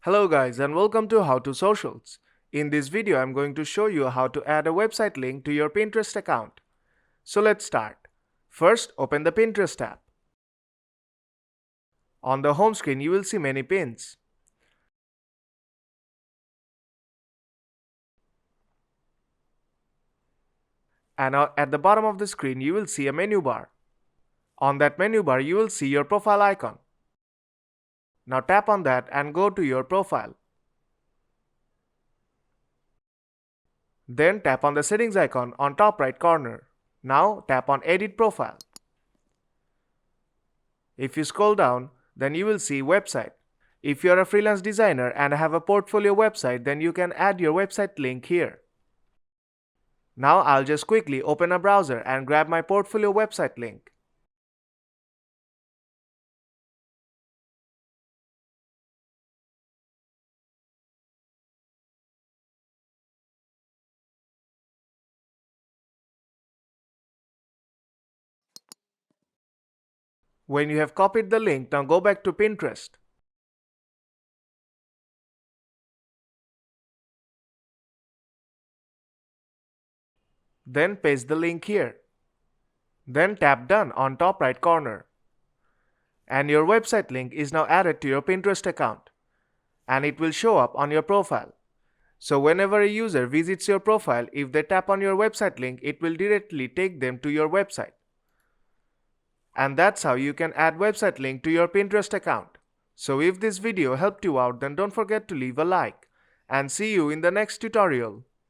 Hello guys and welcome to How to Socials. In this video I'm going to show you how to add a website link to your Pinterest account. So let's start. First, open the Pinterest app. On the home screen you will see many pins. And at the bottom of the screen you will see a menu bar. On that menu bar you will see your profile icon. Now tap on that and go to your profile. Then tap on the settings icon on top right corner. Now tap on Edit Profile. If you scroll down, then you will see Website. If you are a freelance designer and have a portfolio website, then you can add your website link here. Now I'll just quickly open a browser and grab my portfolio website link. When you have copied the link, now go back to Pinterest. Then paste the link here. Then tap Done on top right corner. And your website link is now added to your Pinterest account. And it will show up on your profile. So whenever a user visits your profile, if they tap on your website link, it will directly take them to your website. And that's how you can add website link to your Pinterest account. So if this video helped you out, then don't forget to leave a like. And see you in the next tutorial.